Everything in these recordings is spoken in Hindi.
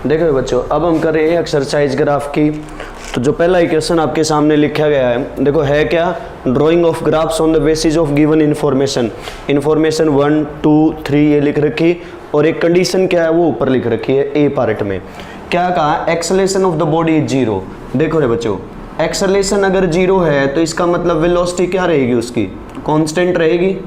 देखो बच्चों, अब हम कर रहे हैं एक्सरसाइज ग्राफ की। तो जो पहला इक्वेशन आपके सामने लिखा गया है, देखो है क्या, drying of graphs on the basis of given information. Information 1 2 3 ये लिख रखी, और एक कंडीशन क्या है वो ऊपर लिख रखी है ए पार्ट में। क्या कहा, acceleration of the body is zero. देखो रे बच्चों, एक्सेलेरेशन अगर जीरो है तो इसका मतलब वेलोसिटी क्या रहेगी, उसकी कांस्टेंट रहेगी।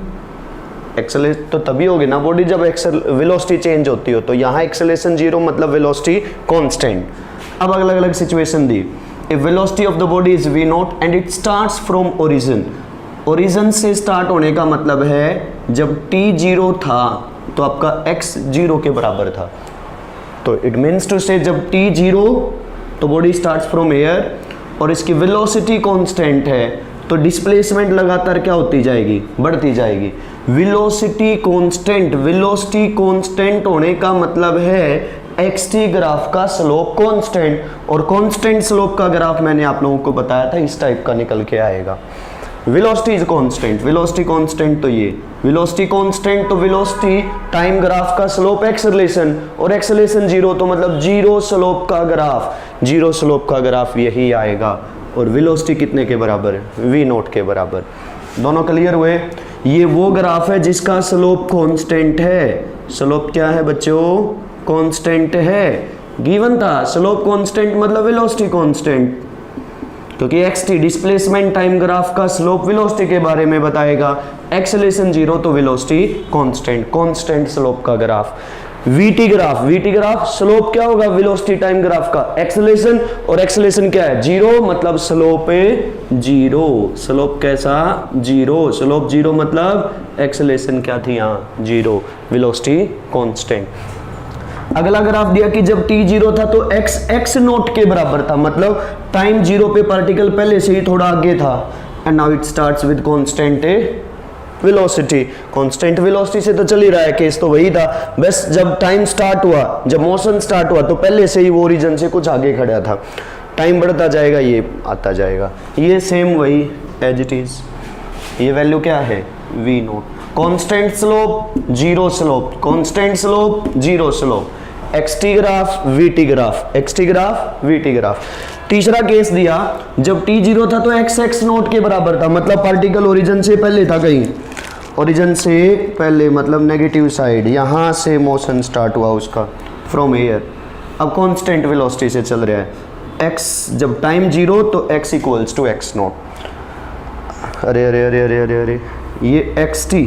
एक्सेलेरेशन तो तभी होगी ना बॉडी जब वेलोसिटी चेंज होती हो। तो यहाँ एक्सेलेरेशन जीरो मतलब वेलोसिटी कांस्टेंट। अब अलग अलग situation the. If velocity of the body is v not and it starts from origin. Origin से स्टार्ट होने का मतलब है जब t जीरो था तो आपका x जीरो के बराबर था। तो इट मीन्स टू से जब t जीरो तो बॉडी स्टार्ट्स फ्रॉम एयर और इसकी वेलोसिटी कांस्टेंट है, तो डिस्प्लेसमेंट लगातार क्या होती जाएगी, बढ़ती जाएगी। वेलोसिटी कांस्टेंट होने का मतलब है xt ग्राफ का स्लोप कांस्टेंट, और कांस्टेंट स्लोप का ग्राफ मैंने आप लोगों को बताया था इस टाइप का निकल के आएगा। Velocity is constant, velocity constant तो ये वेलोसिटी कांस्टेंट, तो वेलोसिटी टाइम ग्राफ का स्लोप एक्सेलरेशन, और एक्सेलरेशन जीरो तो मतलब जीरो स्लोप का ग्राफ, जीरो स्लोप का ग्राफ यही आएगा। और वेलोसिटी कितने के बराबर है, v नॉट के बराबर। दोनों क्लियर हुए। ये वो ग्राफ है जिसका स्लोप कांस्टेंट है। स्लोप क्या है बच्चों, कांस्टेंट है। गिवन था स्लोप कांस्टेंट मतलब वेलोसिटी कांस्टेंट, क्योंकि xt डिस्प्लेसमेंट टाइम ग्राफ का स्लोप वेलोसिटी के बारे में बताएगा। एक्सेलरेशन जीरो तो वेलोसिटी कांस्टेंट, कांस्टेंट स्लोप का ग्राफ। vt ग्राफ स्लोप क्या होगा, वेलोसिटी टाइम ग्राफ का एक्सेलरेशन, और एक्सेलरेशन क्या है, जीरो मतलब स्लोप जीरो। स्लोप कैसा, जीरो। स्लोप जीरो मतलब एक्सेलरेशन क्या थी यहाँ, जीरो। Velocity constant. अगला ग्राफ दिया कि जब t जीरो था तो x नोट के बराबर था, मतलब टाइम जीरो पे पार्टिकल पहले से ही थोड़ा आगे था। And now it starts with constant velocity. Constant velocity से तो चल ही रहा है, केस तो वही था। बस जब टाइम स्टार्ट हुआ, जब मोशन स्टार्ट हुआ तो पहले से ही वो ओरिजिन से कुछ आगे खड़ा था। टाइम बढ़ता जाएगा, ये आता जाएगा, ये सेम वही एज इट इज। ये वैल्यू क्या है, v note. Constant slope zero slope, constant slope zero slope. xt graph vt graph, xt graph vt graph. तीसरा केस दिया जब t जीरो था तो x नोट के बराबर था, मतलब पार्टिकल ओरिजिन से पहले था, कहीं ओरिजिन से पहले मतलब नेगेटिव साइड, यहां से मोशन स्टार्ट हुआ उसका फ्रॉम एयर। अब कांस्टेंट वेलोसिटी से चल रहा है। x जब टाइम जीरो तो x equals to x naught. अरे अरे अरे अरे अरे अरे, ये xt,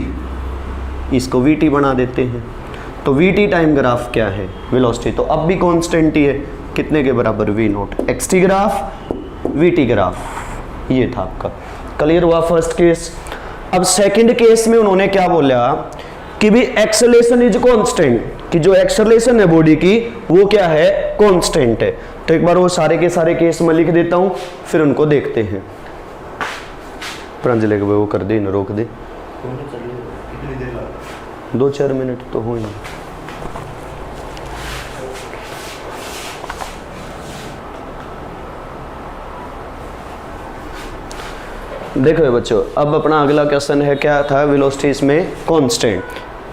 इसको vt बना देते हैं। तो vt टाइम ग्राफ क्या है, वेलोसिटी, तो अब भी कांस्टेंट ही है, कितने के बराबर, v note. xt graph vt graph, ये था आपका। क्लियर हुआ फर्स्ट केस। अब सेकंड केस में उन्होंने क्या बोला कि भी एक्सेलरेशन इज कांस्टेंट, कि जो एक्सेलरेशन है बॉडी की वो क्या है, कांस्टेंट है। तो एक बार वो सारे के सारे केस में लिख देता हूं, फिर उनको देखते हैं। प्रांजलि वो कर दे, रोक दे, 2-4 मिनट तो हो ही। देखो बच्चों, अब अपना अगला क्वेश्चन है, क्या था, वेलोसिटी इसमें constant,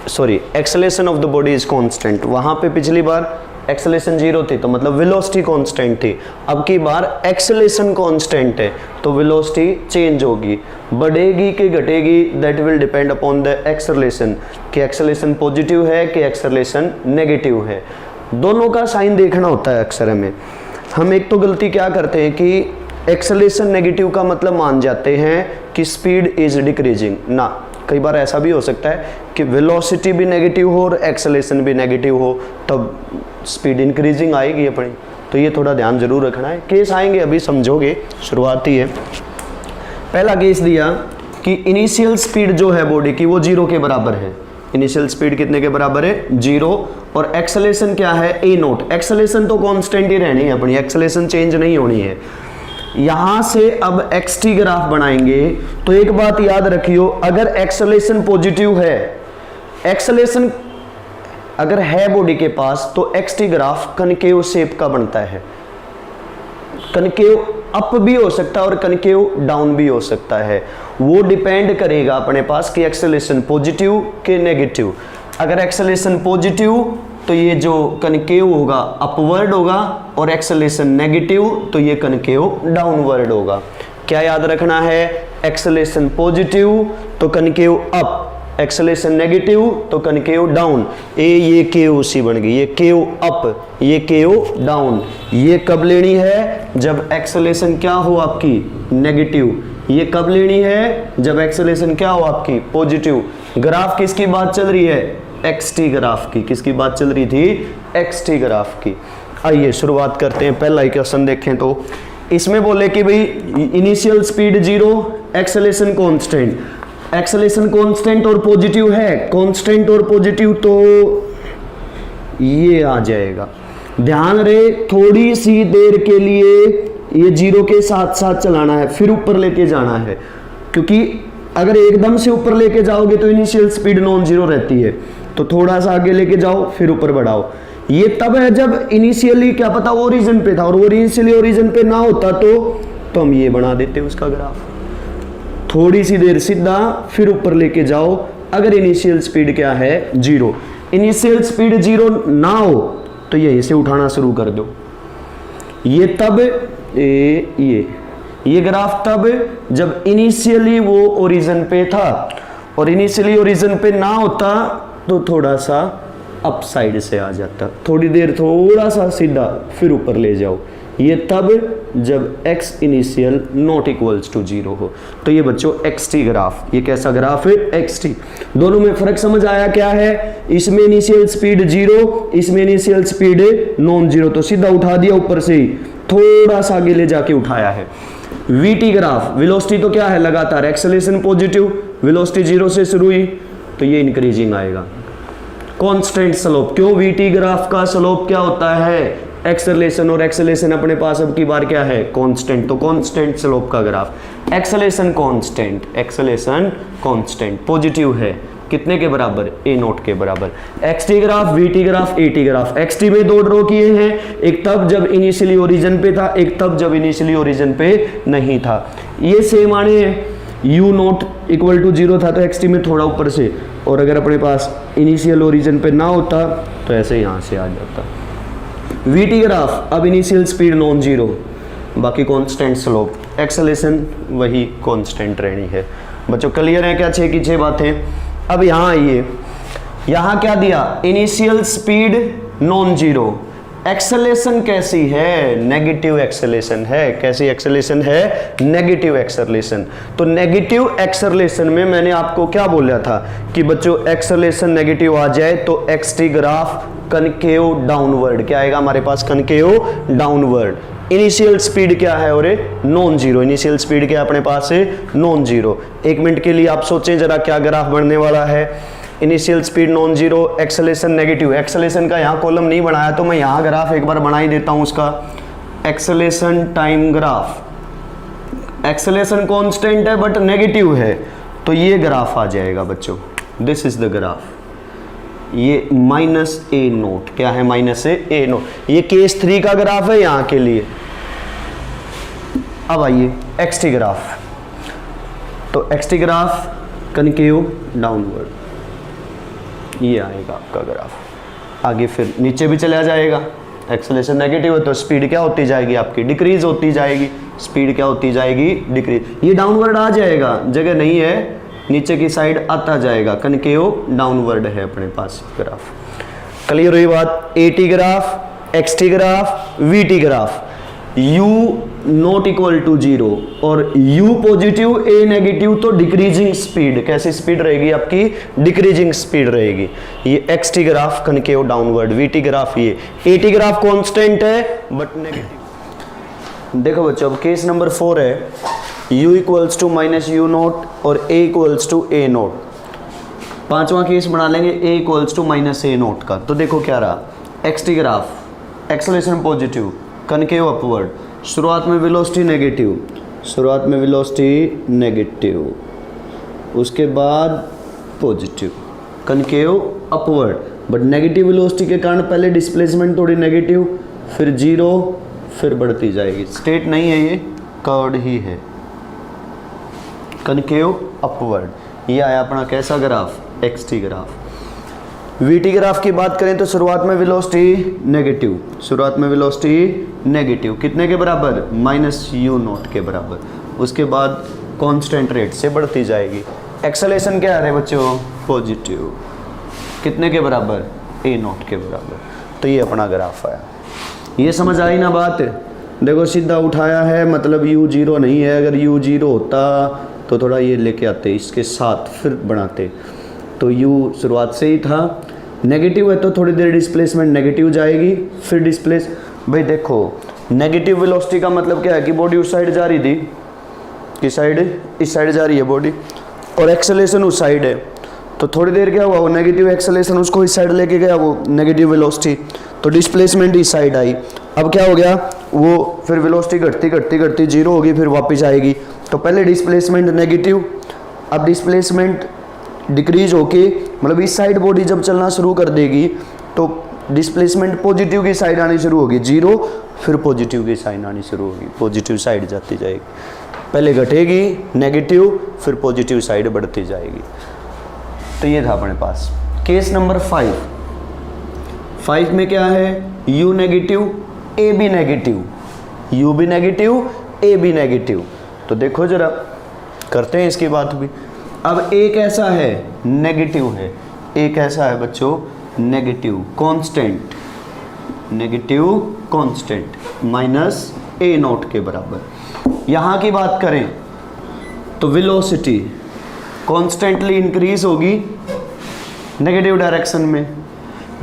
sorry acceleration of the body is constant. वहां पे पिछली बार एक्सेलरेशन जीरो थी तो मतलब वेलोसिटी कांस्टेंट थी। अब की बार एक्सेलरेशन कांस्टेंट है तो वेलोसिटी चेंज होगी, बढ़ेगी कि घटेगी, that will depend upon the acceleration, कि एक्सेलरेशन पॉजिटिव है कि एक्सेलरेशन नेगेटिव है। दोनों का साइन देखना होता है अक्सर हमें। हम एक तो गलती क्या करते हैं कि एक्सेलरेशन नेगेटिव का मतलब मान जाते हैं कि स्पीड इज डिक्रीजिंग ना। कई बार ऐसा भी हो सकता है कि वेलोसिटी भी नेगेटिव हो और एक्सेलरेशन भी नेगेटिव हो, तब स्पीड इंक्रीजिंग आएगी अपनी। तो ये थोड़ा ध्यान जरूर रखना है। केस आएंगे अभी समझोगे, शुरुआती है। पहला केस दिया कि इनिशियल स्पीड जो है बॉडी की वो जीरो के बराबर है। इनिशियल स्पीड कितने के बराबर है, जीरो, और एक्सेलरेशन क्या है, ए नोट। एक्सेलरेशन तो कांस्टेंट ही रहनी है अपनी, एक्सेलरेशन चेंज नहीं होनी है। यहां से अब xt ग्राफ बनाएंगे तो एक बात याद रखियो, अगर एक्सेलरेशन पॉजिटिव है, एक्सेलरेशन अगर है बॉडी के पास, तो xt ग्राफ कनकेव शेप का बनता है। कनकेव अप भी हो सकता है और कनकेव डाउन भी हो सकता है। वो डिपेंड करेगा अपने पास कि एक्सेलरेशन पॉजिटिव के नेगेटिव। अगर एक्सेलरेशन पॉजिटिव तो ये जो कनकेव होगा अपवर्ड होगा, और एक्सेलेरेशन नेगेटिव तो ये कनकेव डाउनवर्ड होगा। क्या याद रखना है, एक्सेलेरेशन पॉजिटिव तो कनकेव अप, एक्सेलेरेशन नेगेटिव तो कनकेव डाउन। ये केव सी बन गई, ये केव अप, ये केव डाउन। ये कब लेनी है, जब एक्सेलेरेशन क्या हो आपकी नेगेटिव। ये कब लेनी है, जब एक्सेलेरेशन क्या हो आपकी पॉजिटिव। ग्राफ किसकी बात चल रही है, एक्सटी ग्राफ की। किसकी बात चल रही थी, एक्सटी ग्राफ की। आइए शुरुआत करते हैं। पहला ही क्वेश्चन देखें तो इसमें बोले कि भाई initial speed 0, acceleration constant. Acceleration constant और पॉजिटिव है, कांस्टेंट और पॉजिटिव तो ये आ जाएगा। ध्यान रहे थोड़ी सी देर के लिए ये 0 के साथ साथ चलाना है, फिर ऊपर लेके जाना है, क्योंकि अगर एकदम से ऊपर लेके जाओगे तो इनिशियल स्पीड नॉन जीरो रहती है। तो थोड़ा सा आगे लेके जाओ फिर ऊपर बढ़ाओ। ये तब है जब इनिशियली क्या पता ओरिजिन पे था, और वो इनिशियली ओरिजिन पे ना होता तो हम ये बना देते उसका ग्राफ। थोड़ी सी देर सीधा फिर ऊपर लेके जाओ, अगर इनिशियल स्पीड क्या है 0। इनिशियल स्पीड 0 ना हो तो यहीं से उठाना शुरू कर दो। ये तब ये ग्राफ तब जब इनिशियली वो ओरिजिन पे था, और इनिशियली ओरिजिन पे ना होता तो थोड़ा सा अप साइड से आ जाता। थोड़ी देर थोड़ा सा सीधा फिर ऊपर ले जाओ। ये तब जब x initial naught equals to 0 हो। तो ये बच्चों xt ग्राफ, ये कैसा ग्राफ है xt। दोनों में फर्क समझ आया क्या है, इसमें इनिशियल स्पीड 0, इसमें इनिशियल स्पीड नॉन जीरो। तो सीधा उठा दिया ऊपर से ही, थोड़ा सा आगे ले जाके उठाया है। vt ग्राफ, वेलोसिटी तो क्या है लगातार, एक्सेलरेशन पॉजिटिव, वेलोसिटी 0 से शुरू हुई तो ये इंक्रीजिंग आएगा। कांस्टेंट स्लोप, क्यों vt ग्राफ का स्लोप क्या होता है एक्सेलरेशन, और एक्सेलरेशन अपने पास अब की बार क्या है कांस्टेंट। तो कांस्टेंट स्लोप का graph, acceleration constant, acceleration constant positive है कितने के बराबर, a नोट के बराबर। xt graph, vt graph, at graph. xt में 2 ड्रॉ किए हैं, एक तब जब इनिशियली ओरिजिन पे था, एक तब जब इनिशियली ओरिजिन पे नहीं था। ये सेम आने हैं, u नोट इक्वल टू 0 था तो xt में थोड़ा ऊपर से, और अगर अपने पास इनिशियल ओरिजिन पे ना होता तो ऐसे यहाँ से आ जाता। vt ग्राफ, अब इनिशियल स्पीड नॉन जीरो, बाकी कांस्टेंट स्लोप, एक्सेलरेशन वही कांस्टेंट रहनी है। बच्चों क्लियर है क्या 6 की 6 बातें। अब यहाँ आइए, यहाँ क्या दिया, initial speed non zero, acceleration कैसी है नेगेटिव एक्सेलरेशन है। कैसी एक्सेलरेशन है, नेगेटिव एक्सेलरेशन। तो नेगेटिव एक्सेलरेशन में मैंने आपको क्या बोला था कि बच्चों एक्सेलरेशन नेगेटिव आ जाए तो xt ग्राफ कनकेव डाउनवर्ड, क्या आएगा हमारे पास कनकेव डाउनवर्ड। इनिशियल स्पीड क्या है और नॉन जीरो, इनिशियल स्पीड क्या अपने पास है नॉन जीरो। 1 मिनट के लिए आप सोचें जरा क्या ग्राफ बनने वाला है, initial speed non zero, acceleration negative. Acceleration का यहाँ कॉलम नहीं बनाया तो मैं यहाँ ग्राफ एक बार बना ही देता हूँ उसका, acceleration time graph. Acceleration constant है बट नेगेटिव है तो ये ग्राफ आ जाएगा बच्चों, दिस इज द ग्राफ। ये माइनस ए नोट, क्या है माइनस ए नोट। ये केस 3 का ग्राफ है यहाँ के लिए। अब आइए xt ग्राफ, तो xt ग्राफ कनकेव डाउनवर्ड, ये आएगा आपका ग्राफ। आगे फिर नीचे भी चला जाएगा, एक्सेलरेशन नेगेटिव है तो स्पीड क्या होती जाएगी आपकी, डिक्रीज होती जाएगी। स्पीड क्या होती जाएगी, डिक्रीज। ये डाउनवर्ड आ जाएगा, जगह नहीं है, नीचे की साइड आता जाएगा, कनकेव डाउनवर्ड है अपने पास ग्राफ। क्लियर हुई बात। at graph, xt graph, vt graph, u not equal to 0 और u पॉजिटिव a नेगेटिव तो डिक्रीजिंग स्पीड, कैसी स्पीड रहेगी आपकी, डिक्रीजिंग स्पीड रहेगी। ये xt graph concave downward, vt graph ये, at ग्राफ कांस्टेंट है बट नेगेटिव। देखो बच्चों अब केस नंबर 4 है, u equals to minus u naught और a equals to a naught. 5वां केस बना लेंगे a equals to minus a note का। तो देखो क्या रहा, xt graph, acceleration positive, concave upward, शुरुआत में वेलोसिटी नेगेटिव, शुरुआत में वेलोसिटी नेगेटिव, उसके बाद positive, concave upward. But negative velocity के कारण पहले डिस्प्लेसमेंट थोड़ी नेगेटिव, फिर 0, फिर बढ़ती जाएगी। स्टेट नहीं है ये, कर्व्ड ही है, कनकेव अपवर्ड। ये आया अपना कैसा graph, xt graph. VT graph की बात करें तो शुरुआत में वेलोसिटी नेगेटिव, शुरुआत में वेलोसिटी नेगेटिव कितने के बराबर, माइनस यू नॉट के बराबर, उसके बाद कांस्टेंट रेट से बढ़ती जाएगी। एक्सेलेरेशन क्या आ रहा है बच्चों, पॉजिटिव, कितने के बराबर, ए नॉट के बराबर। तो ये अपना ग्राफ आया। ये समझ आई ना बात, देखो सीधा उठाया है मतलब यू जीरो नहीं है, अगर यू जीरो होता तो थोड़ा ये लेके आते इसके साथ फिर बनाते, तो यू शुरुआत से ही था, नेगेटिव है तो थोड़ी देर डिस्प्लेसमेंट नेगेटिव जाएगी, फिर डिस्प्लेस, भाई देखो नेगेटिव वेलोसिटी का मतलब क्या है कि बॉडी उस साइड जा रही थी, किस साइड, इस साइड जा रही है बॉडी, और एक्सेलेरेशन उस साइड है, तो थोड़ी देर क्या हुआ, वो नेगेटिव एक्सेलेरेशन उसको इस साइड लेके गया, वो नेगेटिव वेलोसिटी, तो डिस्प्लेसमेंट इस साइड आई। अब क्या हो गया, वो फिर वेलोसिटी घटती घटती घटती जीरो होगी, फिर वापस आएगी, तो पहले डिस्प्लेसमेंट नेगेटिव, अब डिस्प्लेसमेंट डिक्रीज होके मतलब इस साइड बॉडी जब चलना शुरू कर देगी तो डिस्प्लेसमेंट पॉजिटिव की साइड आनी शुरू होगी, जीरो, फिर पॉजिटिव की साइड आनी शुरू होगी, पॉजिटिव साइड जाती जाएगी, पहले घटेगी नेगेटिव, फिर पॉजिटिव साइड बढ़ती जाएगी। तो ये था अपने पास केस नंबर 5 में क्या है, U नेगेटिव ए बी नेगेटिव, U भी नेगेटिव ए बी नेगेटिव। तो देखो जरा करते हैं इसकी बात भी। अब एक ऐसा है नेगेटिव है, एक ऐसा है बच्चों negative constant, negative constant minus A not के बराबर। यहाँ की बात करें तो वेलोसिटी कॉन्स्टेंटली इंक्रीज होगी नेगेटिव डायरेक्शन में।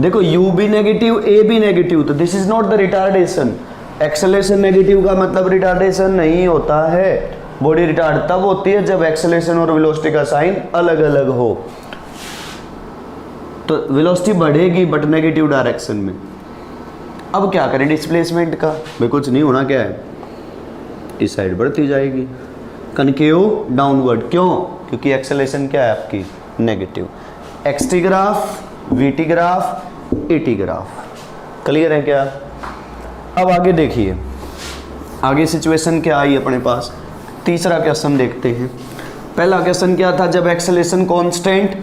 देखो u भी नेगेटिव a भी नेगेटिव, तो this is not the retardation. Acceleration negative का मतलब रिटार्डेशन नहीं होता है, बॉडी रिटार्ड तब होती है जब एक्सेलेरेशन और वेलोसिटी का साइन अलग अलग हो। तो वेलोसिटी बढ़ेगी बट नेगेटिव डायरेक्शन में। अब क्या करें डिस्प्लेसमेंट का, भाई कुछ नहीं होना, क्या है इस साइड बढ़ती जाएगी, कनकेव डाउनवर्ड, क्यों, क्योंकि एक्सेलेरेशन क्या है आपकी negative. XT graph, VT graph, AT graph, clear है क्या। अब आगे देखिए, आगे सिचुएशन क्या आई अपने पास। तीसरा क्वेश्चन देखते हैं। पहला क्वेश्चन क्या था, जब एक्सेलेरेशन कांस्टेंट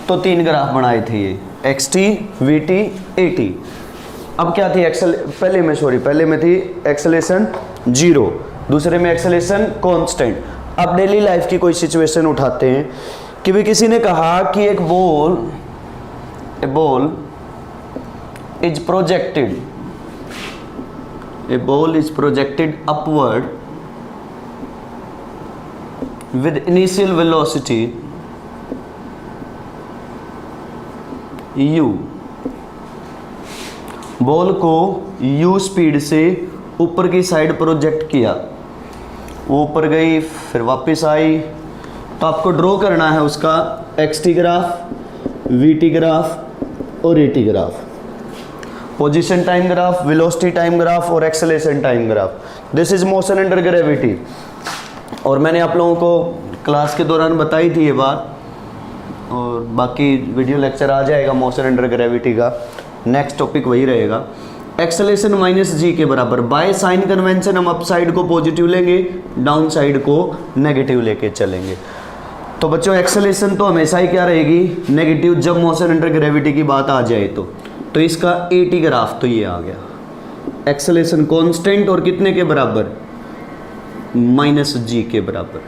तो 3 ग्राफ बनाए थे ये, एक्सटी, वीटी, एटी। अब क्या थी पहले में थी एक्सेलेरेशन 0, दूसरे में एक्सेलेरेशन कांस्टेंट। अब डेली लाइफ की कोई सिचुएशन उठाते हैं कि भी किसी ने कहा कि एक ball is projected, A ball is projected upward with initial velocity u, ball को u स्पीड से ऊपर की साइड प्रोजेक्ट किया, वो ऊपर गई फिर वापस आई। तो आपको ड्रॉ करना है उसका एक्सटी ग्राफ, वीटी ग्राफ और a t graph, position time graph, velocity time graph और acceleration time graph. This is motion under gravity. और मैंने आप लोगों को क्लास के दौरान बताई थी ये बात, और बाकी वीडियो लेक्चर आ जाएगा मोशन अंडर ग्रेविटी का, नेक्स्ट टॉपिक वही रहेगा। एक्सेलेरेशन माइनस जी के बराबर, बाय साइन कन्वेंशन हम अप साइड को पॉजिटिव लेंगे, डाउन साइड को नेगेटिव लेके चलेंगे। तो बच्चों एक्सेलेरेशन तो हमेशा ही क्या रहेगी, नेगेटिव, जब मोशन अंडर ग्रेविटी की बात आ जाए तो इसका एटी ग्राफ तो ये आ गया, एक्सेलेरेशन कांस्टेंट और कितने के बराबर, माइनस जी के बराबर।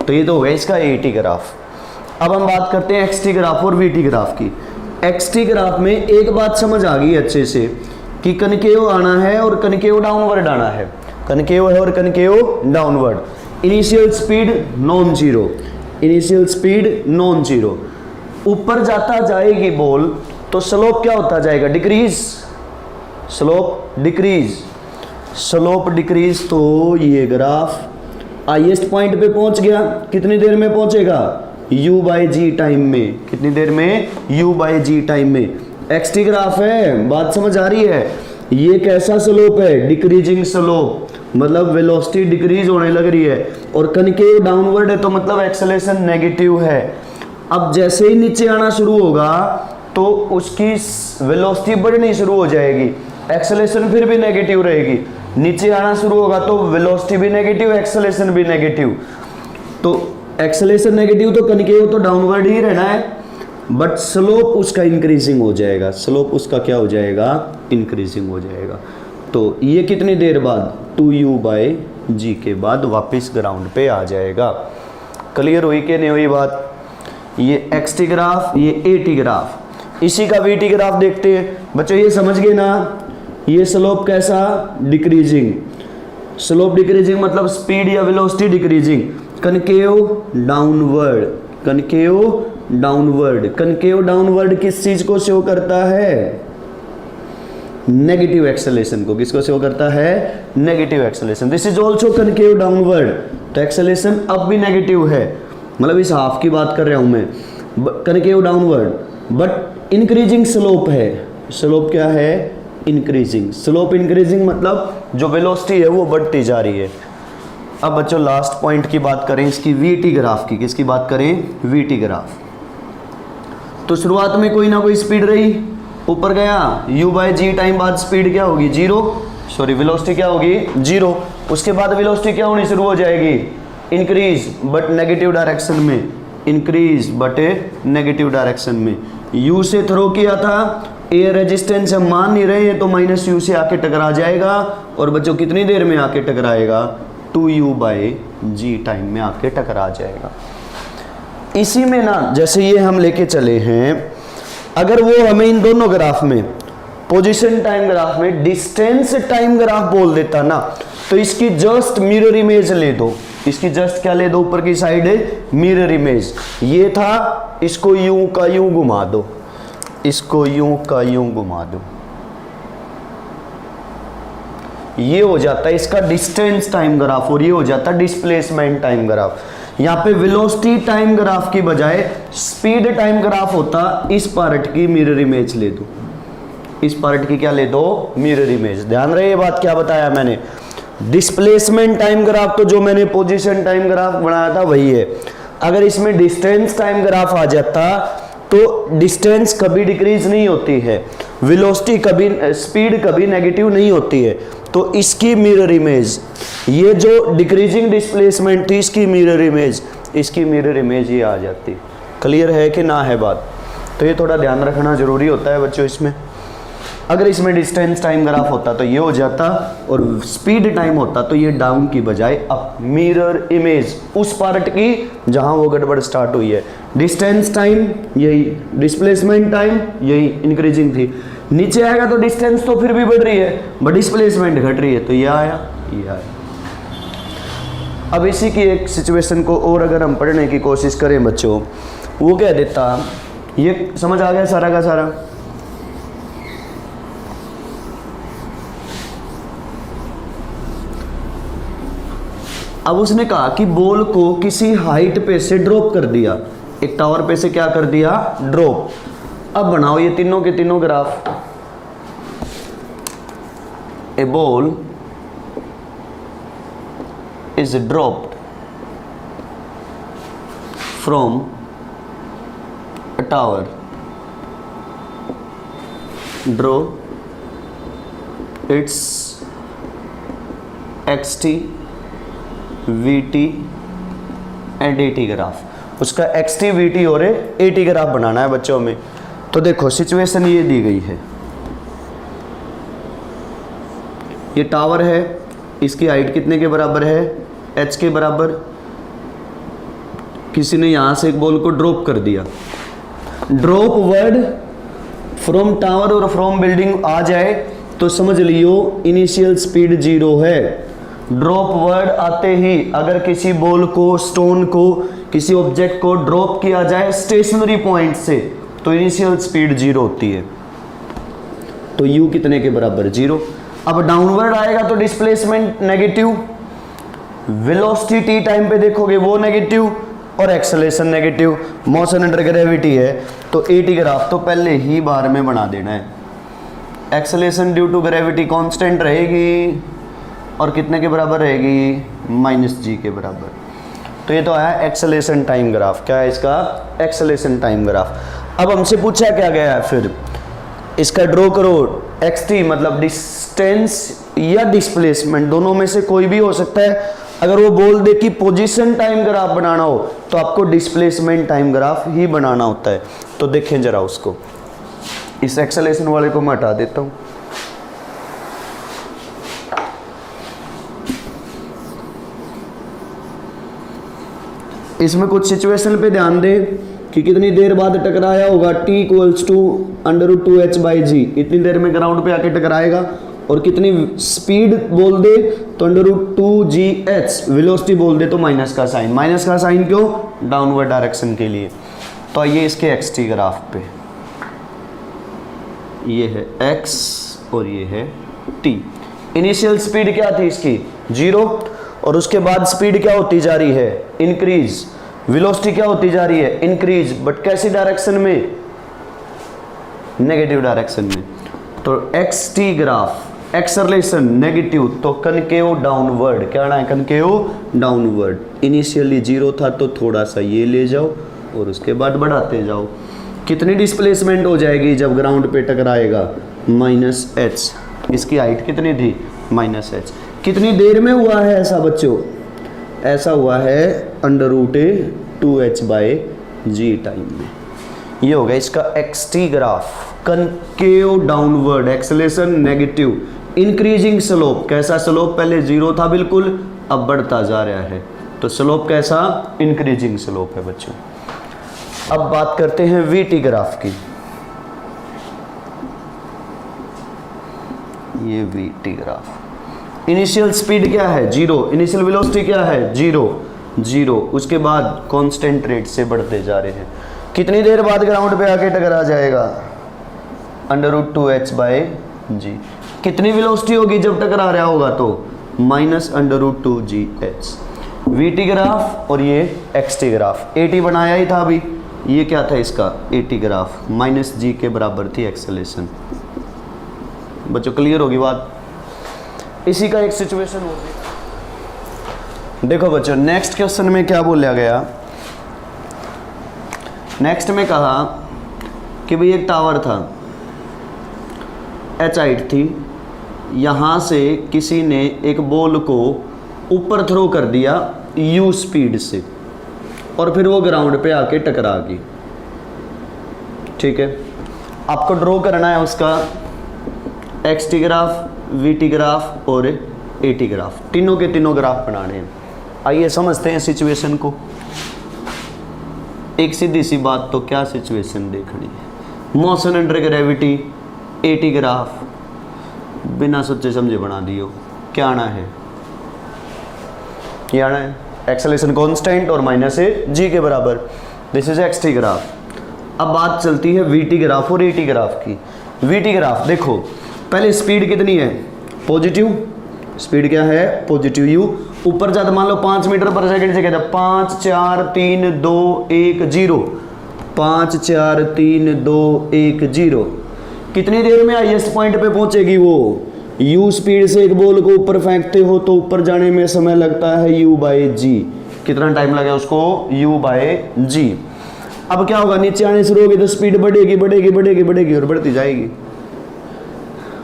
तो ये तो हो गया इसका एटी ग्राफ। अब हम बात करते हैं एक्सटी ग्राफ और वीटी ग्राफ की। एक्सटी ग्राफ में एक बात समझ आ गई अच्छे से कि कनकेव आना है और कनकेव डाउनवर्ड आना है, कनकेव है और concave downward. Initial speed non zero, initial speed non zero, ऊपर जाता जाएगी बॉल तो स्लोप क्या होता जाएगा, decrease, slope decrease, slope decrease. तो ये ग्राफ हाईएस्ट पॉइंट पे पहुंच गया, कितनी देर में पहुंचेगा, u बाई जी टाइम में, कितनी देर में, u बाई जी टाइम में। एक्सटी ग्राफ है, बात समझ आ रही है। ये कैसा स्लोप है, डिक्रीजिंग स्लोप, मतलब वेलोसिटी डिक्रीज होने लग रही है, और कनकेव डाउनवर्ड है तो मतलब एक्सेलेरेशन नेगेटिव है। अब जैसे ही नीचे आना शुरू होगा तो उसकी वेलोसिटी बढ़नी शुरू हो जाएगी, एक्सेलेरेशन फिर भी नेगेटिव रहेगी। नीचे आना शुरू होगा तो वेलोसिटी भी नेगेटिव, एक्सेलेरेशन भी नेगेटिव। तो एक्सेलेरेशन नेगेटिव तो कनकेव तो डाउनवर्ड ही रहना है। बट स्लोप उसका इंक्रीजिंग हो जाएगा, स्लोप उसका क्या हो जाएगा, इंक्रीजिंग हो जाएगा। तो ये कितनी देर बाद 2u/g के बाद वापस ग्राउंड पे आ जाएगा। क्लियर हुई कि नहीं हुई बात? ये xt ग्राफ, ये at ग्राफ, इसी का vt ग्राफ देखते हैं बच्चों। ये समझ गए ना, ये स्लोप कैसा, डिक्रीजिंग। स्लोप डिक्रीजिंग मतलब स्पीड या velocity decreasing. Concave downward, concave downward. Concave downward किस चीज को शो करता है, नेगेटिव एक्सेलेरेशन को। किसको शो करता है, negative acceleration. This is also concave downward, तो एक्सेलेरेशन अब भी नेगेटिव है, मतलब इस हाफ की बात कर रहा हूं मैं, concave downward, but increasing slope है। स्लोप क्या है, इंक्रीजिंग। स्लोप इंक्रीजिंग मतलब जो वेलोसिटी है वो बढ़ती जा रही है। अब बच्चों लास्ट पॉइंट की बात करें इसकी, वीटी ग्राफ की। किसकी बात करें, वीटी ग्राफ। तो शुरुआत में कोई ना कोई स्पीड रही, ऊपर गया, u/g टाइम बाद स्पीड क्या होगी, जीरो, सॉरी वेलोसिटी क्या होगी, जीरो। उसके बाद वेलोसिटी क्या होनी शुरू हो जाएगी, इंक्रीज बट नेगेटिव डायरेक्शन में, इंक्रीज बट नेगेटिव डायरेक्शन में। u से थ्रो किया था, एयर रेजिस्टेंस हम मान नहीं रहे हैं तो -u से आके टकरा जाएगा। और बच्चों कितनी देर में आके टकराएगा, 2u/g टाइम में आके टकरा जाएगा। इसी में ना जैसे ये हम लेके चले हैं, अगर वो हमें इन दोनों ग्राफ में, पोजीशन टाइम ग्राफ में डिस्टेंस टाइम ग्राफ बोल देता ना, तो इसकी जस्ट मिरर इमेज ले दो। इसकी जस्ट क्या ले दो, ऊपर की साइड मिरर इमेज। ये था, इसको यूं का यूं घुमा दो, इसको यूं का यूं घुमा दो, ये हो जाता है इसका डिस्टेंस टाइम ग्राफ, और ये हो जाता है डिस्प्लेसमेंट टाइम ग्राफ। यहाँ पे वेलोसिटी टाइम ग्राफ की बजाय स्पीड टाइम ग्राफ होता। इस पार्ट की मिरर इमेज ले दो, इस पार्ट की क्या ले दो, मिरर इमेज। ध्यान रहे ये बात क्या बताया मैंने, डिस्प्लेसमेंट टाइम ग्राफ तो जो मैंने पोजीशन टाइम ग्राफ बनाया था वही है। अगर इसमें डिस्टेंस टाइम ग्राफ आ जाता तो डिस्टेंस कभी डिक्रीज नहीं होती है, वेलोसिटी कभी, स्पीड कभी नेगेटिव नहीं होती है। तो इसकी मिरर इमेज, ये जो डिक्रीजिंग डिस्प्लेसमेंट थी इसकी मिरर इमेज, इसकी मिरर इमेज ये आ जाती। क्लियर है कि ना है बात? तो ये थोड़ा ध्यान रखना जरूरी होता है बच्चों इसमें। अगर इसमें डिस्टेंस टाइम ग्राफ होता तो ये हो जाता, और स्पीड टाइम होता तो ये डाउन की बजाय अप। मिरर इमेज उस पार्ट की जहां वो गड़बड़ स्टार्ट हुई है। डिस्टेंस टाइम यही, डिस्प्लेसमेंट टाइम यही, इंक्रीजिंग थी। नीचे आएगा तो डिस्टेंस तो फिर भी बढ़ रही है बट डिस्प्लेसमेंट घट रही है, तो ये आया, ये आया। अब इसी की एक सिचुएशन को और अगर हम पढ़ने की कोशिश करें बच्चों, वो क्या देता, ये समझ आ गया सारा का सारा। अब उसने कहा कि बॉल को किसी हाइट पे से ड्रॉप कर दिया, एक टावर पे से क्या कर दिया, ड्रॉप। अब बनाओ ये तीनों के तीनों graph. A ball is dropped from a tower. Draw its xt, vt and at graph. उसका xt, vt और at ग्राफ बनाना है बच्चों में। तो देखो सिचुएशन ये दी गई है, ये टावर है, इसकी हाइट कितने के बराबर है, h के बराबर। किसी ने यहां से एक बॉल को ड्रॉप कर दिया, ड्रॉप वर्ड फ्रॉम टावर और फ्रॉम बिल्डिंग आ जाए तो समझ लियो इनिशियल स्पीड 0 है। ड्रॉप वर्ड आते ही अगर किसी बॉल को, स्टोन को, किसी ऑब्जेक्ट को ड्रॉप किया जाए स्टेशनरी पॉइंट से तो इनिशियल स्पीड 0 होती है। तो u कितने के बराबर, 0। अब डाउनवर्ड आएगा तो displacement negative, velocity T time पे देखोगे वो नेगेटिव, और acceleration negative. Motion under gravity है तो एटी ग्राफ तो पहले ही बार में बना देना है। Acceleration due to gravity constant रहेगी और कितने के बराबर रहेगी, -g के बराबर। तो ये तो आया एक्सेलरेशन टाइम ग्राफ। क्या है इसका, एक्सेलरेशन टाइम ग्राफ। अब हमसे पूछा क्या गया है, फिर इसका ड्रॉ करो। xt मतलब डिस्टेंस या डिस्प्लेसमेंट, दोनों में से कोई भी हो सकता है। अगर वो बोल दे कि पोजीशन टाइम ग्राफ बनाना हो तो आपको डिस्प्लेसमेंट टाइम ग्राफ ही बनाना होता है। तो देखें जरा उसको, इस एक्सेलेरेशन वाले को मैं हटा देता हूं। इसमें कुछ सिचुएशन पे ध्यान दें कि कितनी देर बाद टकराया होगा, t इक्वल्स टू √2h/g, इतनी देर में ग्राउंड पे आके टकराएगा। और कितनी स्पीड बोल दे तो √2gh, वेलोसिटी बोल दे तो माइनस का साइन। माइनस का साइन क्यों? डाउनवर्ड डायरेक्शन के लिए। तो आइए इसके xt ग्राफ पे, ये है x और ये है t। इनिशियल स्पीड क्या थी इसकी? 0, और उसके बाद स्पीड क्या होती जा रही है? इंक्रीज। वेलोसिटी क्या होती जा रही है? इंक्रीज। बट कैसी डायरेक्शन में? नेगेटिव डायरेक्शन में। तो xt ग्राफ एक्सेलरेशन नेगेटिव, तो कनकेव डाउनवर्ड। क्या है? Concave downward. इनिशियली 0 था तो थोड़ा सा ये ले जाओ और उसके बाद बढ़ाते जाओ। कितनी डिस्प्लेसमेंट हो जाएगी जब ग्राउंड पे टकराएगा? -h। इसकी हाइट कितनी थी? -h। कितनी देर में हुआ है ऐसा बच्चों? ऐसा हुआ है √2h/g टाइम में। ये हो गया इसका xt graph. Concave downward, acceleration negative, increasing slope. कैसा स्लोप? पहले 0 था बिल्कुल, अब बढ़ता जा रहा है। तो स्लोप कैसा? इंक्रीजिंग स्लोप है बच्चों। अब बात करते हैं vt ग्राफ की। ये vt ग्राफ, इनिशियल स्पीड क्या है? 0। इनिशियल वेलोसिटी क्या है? 0। उसके बाद कांस्टेंट रेट से बढ़ते जा रहे हैं। कितनी देर बाद ग्राउंड पे आके टकरा जाएगा? √2h/g। कितनी वेलोसिटी होगी जब टकरा रहा होगा? तो -√2gh। vt ग्राफ और ये xt ग्राफ। at बनाया ही था अभी, ये क्या था इसका? at graph. -g के बराबर थी एक्सेलरेशन। बच्चों क्लियर होगी बात? इसी का एक सिचुएशन होगी। देखो बच्चों, नेक्स्ट क्वेश्चन में क्या बोला गया? नेक्स्ट में कहा कि भाई एक टावर था, h हाइट थी, यहाँ से किसी ने एक बॉल को ऊपर थ्रो कर दिया u स्पीड से, और फिर वो ग्राउंड पे आके टकरा गई। ठीक है, आपको ड्रॉ करना है उसका xt ग्राफ, vt ग्राफ और at ग्राफ। तीनों के तीनों ग्राफ बनाने हैं। आइए समझते हैं सिचुएशन को। एक सीधी सी बात, तो क्या सिचुएशन देखनी है? Motion under gravity, at graph, बिना सोचे समझे बना दियो। क्या आना है? क्या आना है? एक्सेलरेशन कांस्टेंट और -g के बराबर। This is xt graph. अब बात चलती है vt ग्राफ और at ग्राफ की। vt ग्राफ देखो, पहले स्पीड कितनी है? पॉजिटिव। स्पीड क्या है? Positive u। ऊपर जाता मान लो 5 मीटर पर सेकंड से कहता है 5 4 3 2 1 0। 5 4 3 2 1 0। कितनी देर में हाईएस्ट पॉइंट पे पहुंचेगी वो? u स्पीड से एक बॉल को ऊपर फेंकते हो तो ऊपर जाने में समय लगता है u/g। कितना टाइम लगेगा उसको? u/g। अब क्या होगा? नीचे आने शुरू होगी तो स्पीड बढ़ेगी बढ़ेगी बढ़ेगी बढ़ेगी और बढ़ती जाएगी।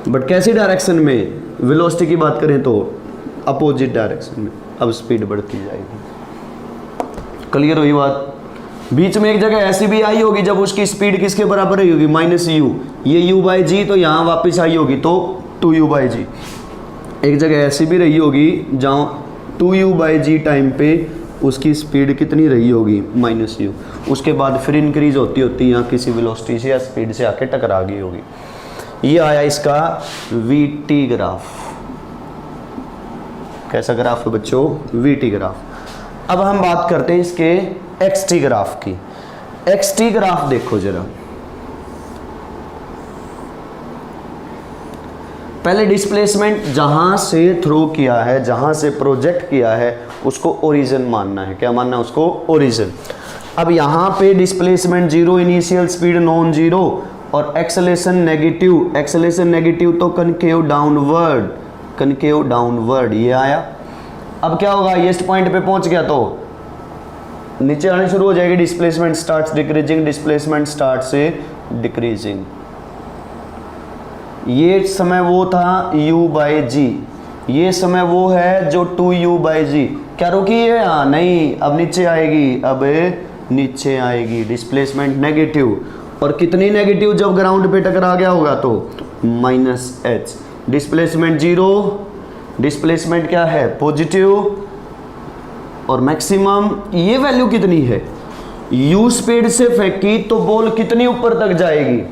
बट कैसी डायरेक्शन में? वेलोसिटी की बात करें तो अपोजिट डायरेक्शन में। अब स्पीड बढ़ती जाएगी। क्लियर हुई बात? बीच में एक जगह ऐसी भी आई होगी जब उसकी स्पीड किसके बराबर रही होगी? -u। ये u/g, तो यहाँ वापस आई होगी तो 2u/g। एक जगह ऐसी भी रही होगी जहाँ 2u/g टाइम पे उसकी स्पीड कितनी रही होगी? -u। उसके बाद फिर इंक्रीज होती होती यहाँ किसी वेलोसिटी से या स्पीड से आके टकरा गई होगी। ये आया इसका vt ग्राफ। कैसा ग्राफ है बच्चों? vt graph. अब हम बात करते हैं इसके xt ग्राफ की। xt ग्राफ देखो जरा, पहले डिस्प्लेसमेंट जहां से थ्रो किया है, जहां से प्रोजेक्ट किया है, उसको ओरिजिन मानना है। क्या मानना है उसको? ओरिजिन। अब यहाँ पे displacement 0, initial speed non zero और एक्सेलरेशन नेगेटिव। एक्सेलरेशन नेगेटिव तो कनकेव डाउनवर्ड, कनकेव डाउनवर्ड ये आया। अब क्या होगा? हाईएस्ट पॉइंट पे पहुंच गया तो नीचे आने शुरू हो जाएगी। Displacement starts decreasing, displacement start से डिक्रीजिंग। ये समय वो था u/g। ये समय वो है जो 2u/g, क्या रुकी है? हाँ नहीं, अब नीचे आएगी, अब नीचे आएगी, डिस्प्लेसमेंट नेगेटिव, और कितनी नेगेटिव? जब ग्राउंड पे टकरा गया होगा तो -h, डिस्प्लेसमेंट 0, डिस्प्लेसमेंट क्या है? पॉजिटिव, और मैक्सिमम ये वैल्यू कितनी है? u स्पीड से फेंकी तो बॉल कितनी ऊपर तक जाएगी?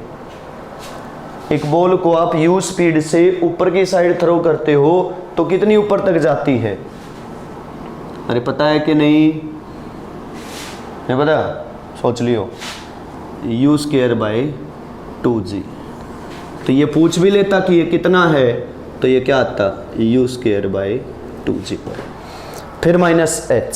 एक बॉल को आप u स्पीड से ऊपर की साइड थ्रो करते हो तो कितनी ऊपर तक जाती है? अरे पता है कि नहीं? नहीं पता? सोच लियो, u²/2g। तो ये पूछ भी लेता कि ये कितना है, तो ये क्या आता? u²/2g। फिर -h,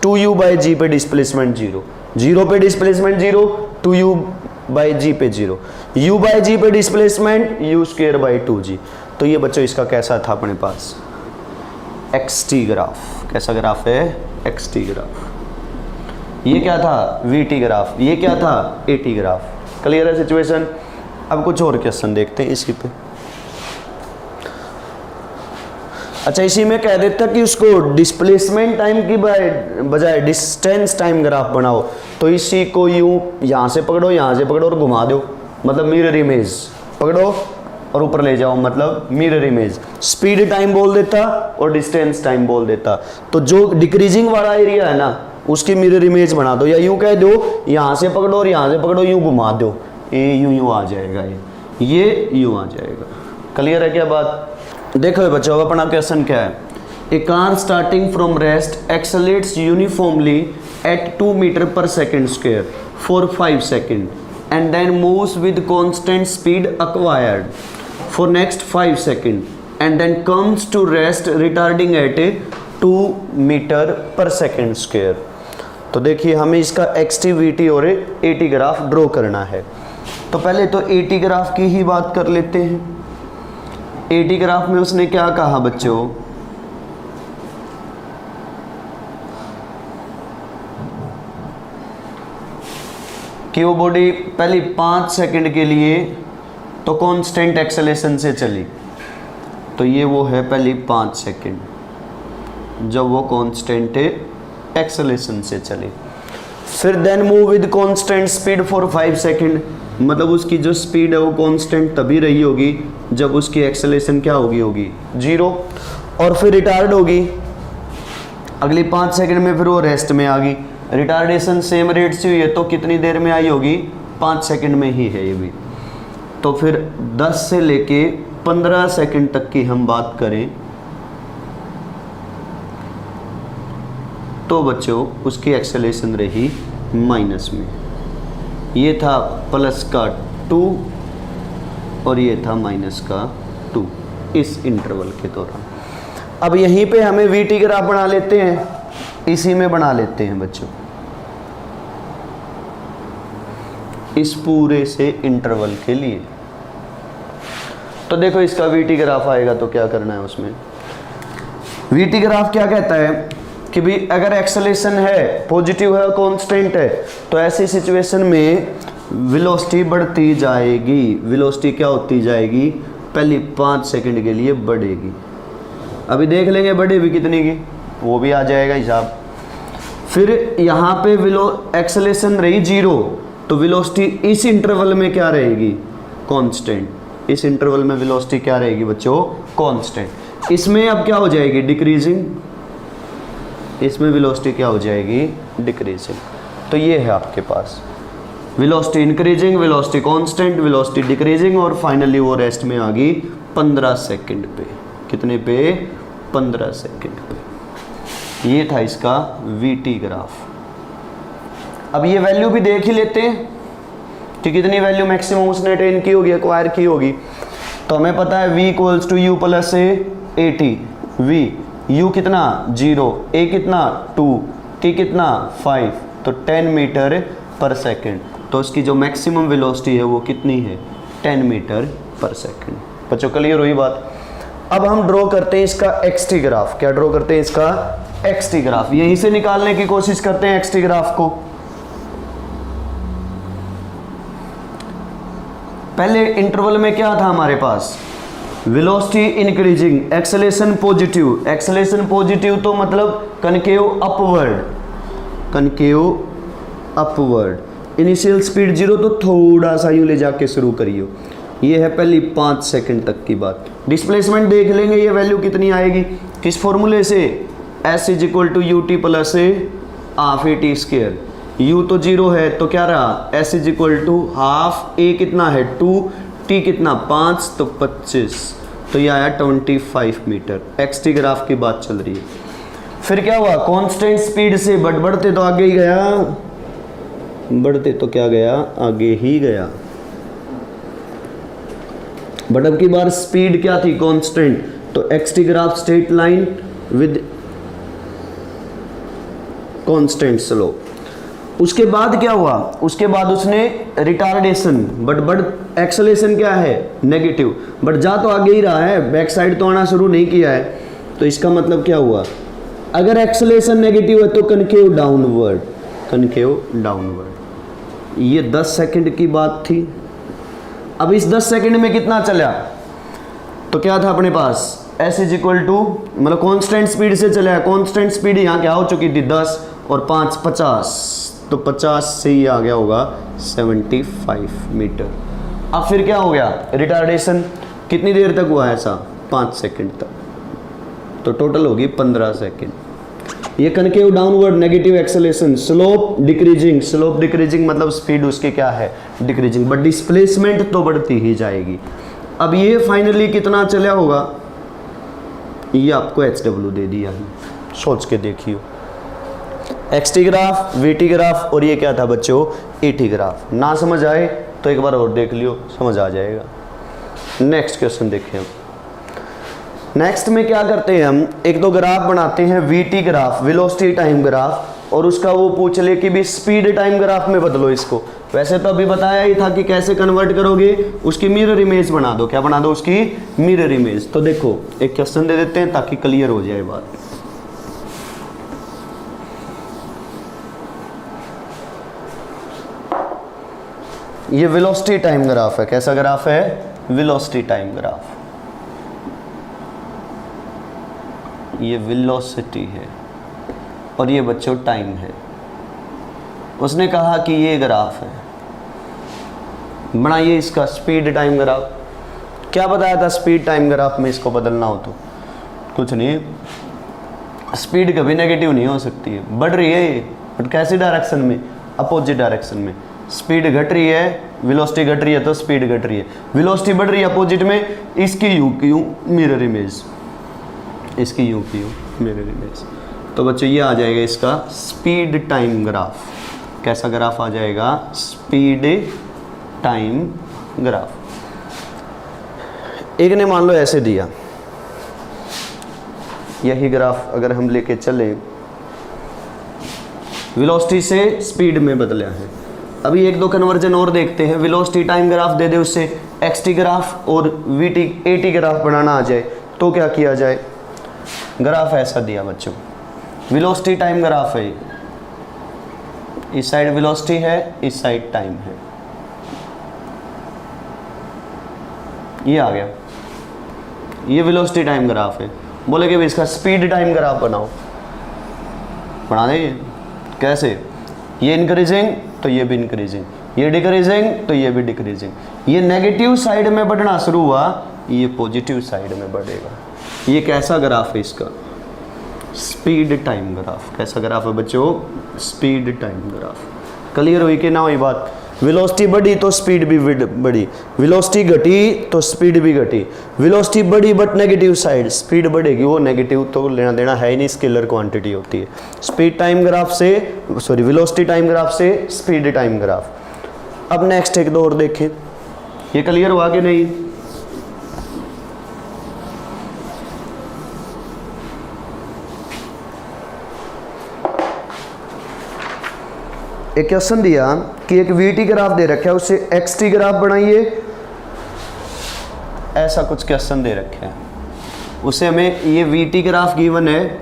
2u/g पे डिस्प्लेसमेंट 0, 0 पे डिस्प्लेसमेंट 0, 2u/g पे 0, u/g पे डिस्प्लेसमेंट u²/2g। तो ये बच्चों इसका कैसा था अपने पास? xt graph. कैसा ग्राफ है? xt graph. ये क्या था? vt graph. ये क्या था? at graph. क्लियर है सिचुएशन? अब कुछ और क्वेश्चन देखते हैं इसी पे। अच्छा, इसी में कह देता कि उसको डिस्प्लेसमेंट टाइम की बजाय डिस्टेंस टाइम ग्राफ बनाओ, तो इसी को यूं यहाँ से पकड़ो, यहाँ से पकड़ो और घुमा दो, मतलब मिरर इमेज पकड़ो और ऊपर ले जाओ, मतलब मिरर इमेज। स्पीड टाइम बोल देता और डिस्टेंस टाइम बोल देता। तो जो डिक्रीजिंग वाला एरिया है ना, उसकी मिरर इमेज बना दो, या यूं कह दो यहाँ से पकड़ो और यहाँ से पकड़ो, यूं घुमा दो, ये यूं आ जाएगा, ये यूं आ जाएगा। क्लियर है क्या बात? देखो बच्चों, अपना क्वेश्चन क्या है? A car starting from rest accelerates uniformly at 2 metre per second square for 5 second and then moves with constant speed acquired for next 5 seconds and then comes to rest retarding at 2 meter per second square। तो देखिए हमें इसका xt, vt और at ग्राफ ड्रॉ करना है। तो पहले तो at ग्राफ की ही बात कर लेते हैं। at ग्राफ में उसने क्या कहा बच्चों? कि वो बॉडी पहली 5 सेकंड के लिए तो कांस्टेंट एक्सेलेरेशन से चली, तो ये वो है पहली 5 सेकंड जब वो कांस्टेंट एक्सेलेरेशन से चली। फिर then move with constant speed for 5 second, मतलब उसकी जो स्पीड है वो कांस्टेंट तभी रही होगी जब उसकी एक्सेलेरेशन क्या होगी 0, और फिर रिटार्ड होगी अगली 5 सेकंड में, फिर वो रेस्ट में आ गई। रिटार्डेशन सेम रेट से हुई है तो कितनी देर में आई होगी? 5 सेकंड में ही है ये भी। तो फिर 10 से लेके 15 सेकंड तक की हम बात करें तो बच्चों उसकी एक्सेलेरेशन रही माइनस में। ये था प्लस का 2 और ये था माइनस का 2 इस इंटरवल के दौरान। अब यहीं पे हमें वीटी ग्राफ बना लेते हैं, इसी में बना लेते हैं बच्चों, इस पूरे से इंटरवल के लिए। तो देखो इसका वीटी ग्राफ आएगा तो क्या करना है उसमें? वीटी ग्राफ क्या कहता है कि भी अगर एक्सेलेरेशन है, पॉजिटिव है, कांस्टेंट है, तो ऐसी सिचुएशन में वेलोसिटी बढ़ती जाएगी। वेलोसिटी क्या होती जाएगी? पहली 5 सेकंड के लिए बढ़ेगी। अभी देख लेंगे बढ़ेगी कितनी की, वो भी आ जाएगा हिसाब। फिर यहाँ पे एक्सेलेरेशन रही 0, तो वेलोसिटी इस इंटरवल में क्या रहेगी? कांस्टेंट। इस इंटरवल में वेलोसिटी क्या रहेगी बच्चों? कांस्टेंट। इसमें अब क्या हो जाएगी? डिक्रीजिंग। इसमें वेलोसिटी क्या हो जाएगी? डिक्रीजिंग। तो ये है आपके पास velocity increasing, velocity constant, velocity decreasing, और फाइनली वो रेस्ट में आ गई 15 सेकंड पे। कितने पे? 15 सेकंड पे। ये था इसका वीटी ग्राफ। अब ये वैल्यू भी देख ही लेते हैं कि कितनी वैल्यू मैक्सिमम उसने अटेन की होगी, एक्वायर की होगी। तो हमें पता है v equals to u plus AT। v u कितना? 0, a कितना? 2, t कितना? 5, तो 10 मीटर पर सेकेंड। तो उसकी जो मैक्सिमम वेलोसिटी है वो कितनी है? 10 मीटर पर सेकेंड। बच्चों क्लियर हुई बात? अब हम ड्रॉ करते हैं इसका xt ग्राफ। क्या ड्रॉ करते हैं? इसका xt ग्राफ। यहीं से निकालने की कोशिश करते हैं xt ग्राफ को। पहले इंटरवल में क्या था हमारे पास? Velocity increasing, acceleration positive, acceleration positive तो मतलब concave upward, concave upward. Initial speed 0 तो थोड़ा सा यूँ ले जाके शुरू करियो, ये है पहली 5 सेकंड तक की बात। डिस्प्लेसमेंट देख लेंगे ये वैल्यू कितनी आएगी किस फॉर्मूले से, s is equal to u t plus half a t square. u तो 0 है तो क्या रहा, s is equal to half a कितना है 2, t कितना 5 तो 25, तो ये आया 25 मीटर। xt ग्राफ की बात चल रही है। फिर क्या हुआ, कांस्टेंट स्पीड से बढ़ते तो आगे ही गया, बढ़ते तो क्या गया, आगे ही गया। बट अब की बार स्पीड क्या थी, कांस्टेंट, तो xt graph straight line with constant slope. उसके बाद क्या हुआ, उसके बाद उसने रिटार्डेशन, बट एक्सेलेरेशन क्या है नेगेटिव, बट जा तो आगे ही रहा है, बैक साइड तो आना शुरू नहीं किया है। तो इसका मतलब क्या हुआ, अगर एक्सेलेरेशन नेगेटिव है तो कनकेव डाउनवर्ड, कनकेव डाउनवर्ड। ये 10 सेकंड की बात थी। अब इस 10 सेकंड में कितना चला, तो क्या था अपने पास s इज इक्वल टू, मतलब कांस्टेंट स्पीड से चला, कांस्टेंट स्पीड यहाँ क्या हो चुकी थी 10 और 5 50, तो 50 से ही आ गया होगा 75 मीटर। अब फिर क्या हो गया, रिटार्डेशन कितनी देर तक हुआ ऐसा, 5 सेकंड तक, तो टोटल होगी 15 सेकंड। ये concave downward negative acceleration, slope decreasing, slope decreasing मतलब स्पीड उसकी क्या है डिक्रीजिंग, बट डिस्प्लेसमेंट तो बढ़ती ही जाएगी। अब ये फाइनली कितना चला होगा, ये आपको HW दे दिया है, सोच के देखियो। XT ग्राफ, VT ग्राफ और ये क्या था बच्चों ET ग्राफ। ना समझ आए तो एक बार और देख लियो, समझ आ जाएगा। नेक्स्ट क्वेश्चन देखें। नेक्स्ट में क्या करते हैं हम, एक दो ग्राफ बनाते हैं, VT graph velocity time graph, और उसका वो पूछ ले कि भी स्पीड टाइम ग्राफ में बदलो इसको। वैसे तो अभी बताया ही था कि कैसे कन्वर्ट करोगे, उसकी मिरर इमेज बना दो। क्या बना दो, उसकी मिरर इमेज। तो देखो एक क्वेश्चन दे देते हैं ताकि क्लियर हो जाए बात। ये वेलोसिटी टाइम ग्राफ है, कैसा ग्राफ है, वेलोसिटी टाइम ग्राफ। ये वेलोसिटी है और ये बच्चों टाइम है। उसने कहा कि ये ग्राफ है, बनाइए इसका स्पीड टाइम ग्राफ। क्या बताया था स्पीड टाइम ग्राफ में इसको बदलना हो तो, कुछ नहीं, स्पीड कभी नेगेटिव नहीं हो सकती है, बढ़ रही है बट कैसी डायरेक्शन में, अपोजिट डायरेक्शन में। स्पीड घट रही है, वेलोसिटी घट रही है तो स्पीड घट रही है, वेलोसिटी बढ़ रही है अपोजिट में, इसकी यूं की यूं मिरर इमेज, इसकी यूं की यूं मिरर इमेज। तो बच्चों ये आ जाएगा इसका स्पीड टाइम ग्राफ। कैसा ग्राफ आ जाएगा, स्पीड टाइम ग्राफ। एक ने मान लो ऐसे दिया, यही ग्राफ अगर हम लेके चले, वेलोसिटी से स्पीड में बदला है। अभी एक दो कन्वर्जन और देखते हैं। वेलोसिटी टाइम ग्राफ दे दे, उससे XT ग्राफ और VT AT ग्राफ बनाना आ जाए तो क्या किया जाए। ग्राफ ऐसा दिया बच्चों, वेलोसिटी टाइम ग्राफ है, इस साइड वेलोसिटी है, इस साइड टाइम है, ये आ गया, ये वेलोसिटी टाइम ग्राफ है। बोले कि इसका स्पीड टाइम ग्राफ बनाओ, बना देंगे। कैसे, ये इंक्रीजिंग तो ये भी इंक्रीजिंग, ये डिक्रीजिंग तो ये भी डिक्रीजिंग। ये नेगेटिव साइड में बढ़ना शुरू हुआ, ये पॉजिटिव साइड में बढ़ेगा। ये कैसा ग्राफ है इसका, स्पीड टाइम ग्राफ। कैसा ग्राफ है बच्चों, स्पीड टाइम ग्राफ। क्लियर हुई कि ना हुई बात। वेलोसिटी बढ़ी तो स्पीड भी बढ़ी, वेलोसिटी घटी तो स्पीड भी घटी। वेलोसिटी बढ़ी बट नेगेटिव साइड, स्पीड बढ़ेगी, वो नेगेटिव तो लेना देना है ही नहीं, स्केलर क्वांटिटी होती है। स्पीड टाइम ग्राफ से, सॉरी वेलोसिटी टाइम ग्राफ से स्पीड टाइम ग्राफ। अब नेक्स्ट एक दो और देखें, ये क्लियर हुआ कि नहीं। एक क्वेश्चन दिया कि एक VT ग्राफ दे रखा है, उससे XT ग्राफ बनाइए, ऐसा कुछ क्वेश्चन दे रखे हैं। उसे हमें ये VT ग्राफ गिवन है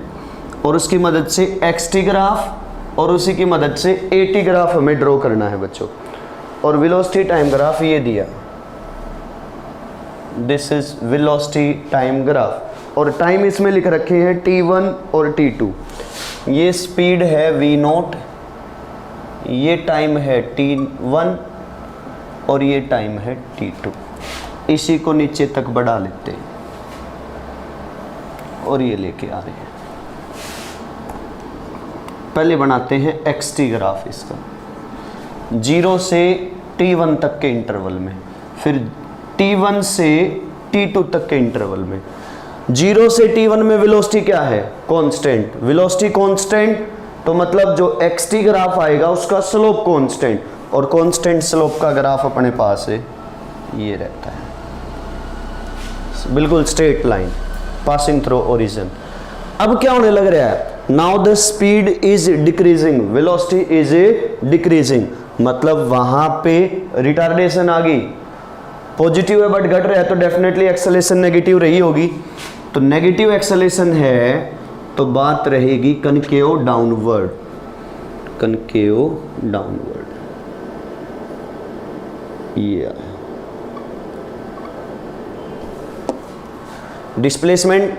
और उसकी मदद से XT ग्राफ और उसी की मदद से AT ग्राफ हमें ड्रॉ करना है बच्चों। और वेलोसिटी टाइम ग्राफ ये दिया, this is velocity time graph, और टाइम इसमें लिख रखे हैं t1 और t2। ये स्पीड है v0, ये टाइम है t1 और ये टाइम है t2। इसी को नीचे तक बढ़ा लेते हैं और ये लेके आ रहे हैं। पहले बनाते हैं xt ग्राफ इसका, 0 से t1 तक के इंटरवल में, फिर t1 से t2 तक के इंटरवल में। 0 से t1 में वेलोसिटी क्या है? कांस्टेंट। वेलोसिटी कांस्टेंट तो मतलब जो xt ग्राफ आएगा उसका स्लोप कांस्टेंट, और कांस्टेंट स्लोप का ग्राफ अपने पास है ये रहता है, बिल्कुल straight line passing through origin. अब क्या होने लग रहा है? Now the speed is decreasing, velocity is decreasing, मतलब वहां पे रिटार्डेशन आ गई। पॉजिटिव है बट घट रहा है तो डेफिनेटली एक्सेलेरेशन नेगेटिव रही होगी, तो नेगेटिव एक्सेलेरेशन है तो बात रहेगी कनकेव डाउनवर्ड, कनकेव डाउनवर्ड। ये डिस्प्लेसमेंट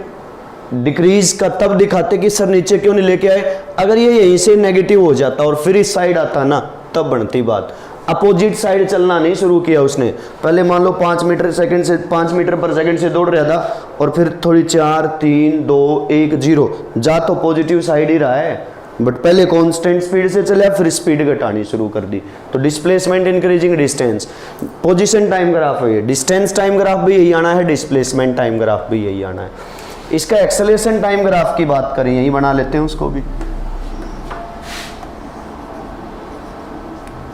डिक्रीज का तब दिखाते कि सर नीचे क्यों नहीं लेके आए, अगर ये यहीं से नेगेटिव हो जाता और फिर इस साइड आता ना तब बनती बात। अपोजिट साइड चलना नहीं शुरू किया उसने, पहले मान लो 5 मीटर पर सेकंड से दौड़ रहा था और फिर थोड़ी 4 3 2 1 0 जा तो पॉजिटिव साइड ही रहा है, बट पहले कांस्टेंट स्पीड से चला फिर स्पीड घटानी शुरू कर दी। तो displacement increasing distance, position time graph है ये, डिस्टेंस टाइम ग्राफ भी यही आना है, डिस्प्लेसमेंट टाइम ग्राफ भी यही आना है। इसका एक्सेलेरेशन टाइम ग्राफ की बात करें, यही बना लेते हैं उसको भी।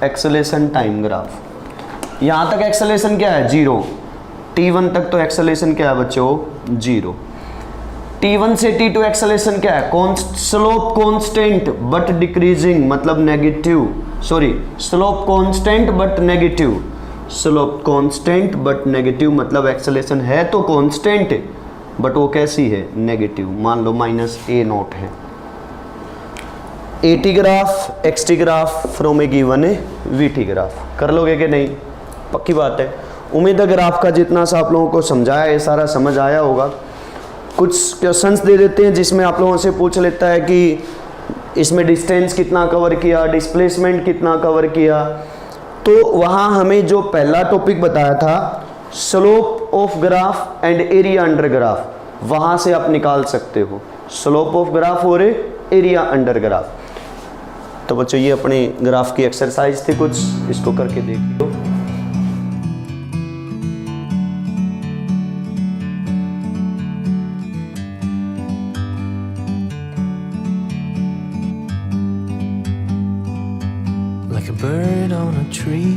एक्सेलेरेशन टाइम ग्राफ, यहां तक एक्सेलेरेशन क्या है? 0। t1 तक तो एक्सेलेरेशन क्या है बच्चों? 0। t1 से t2 एक्सेलेरेशन क्या है? स्लोप कांस्टेंट बट डिक्रीजिंग, मतलब negative, sorry slope constant but negative, slope constant but negative, मतलब एक्सेलेरेशन है तो कांस्टेंट बट वो कैसी है? नेगेटिव। मान लो -a0 है। at graph, xt graph from A given है vt ग्राफ, कर लोगे कि नहीं? पक्की बात है। उम्मीद है ग्राफ का जितना सा आप लोगों को समझाया ये सारा समझ आया होगा। कुछ क्वेश्चंस दे देते हैं जिसमें आप लोगों से पूछ लेता है कि इसमें डिस्टेंस कितना कवर किया, डिस्प्लेसमेंट कितना कवर किया। तो वहाँ हमें जो पहला टॉपिक बताया था slope of graph and area under graph, वहाँ से आप निकाल सकते हो स्लोप ऑफ ग्राफ और एरिया अंडर ग्राफ। तो बच्चों ये अपने ग्राफ की एक्सरसाइज थी कुछ, इसको करके देख लो। Like a bird on a tree,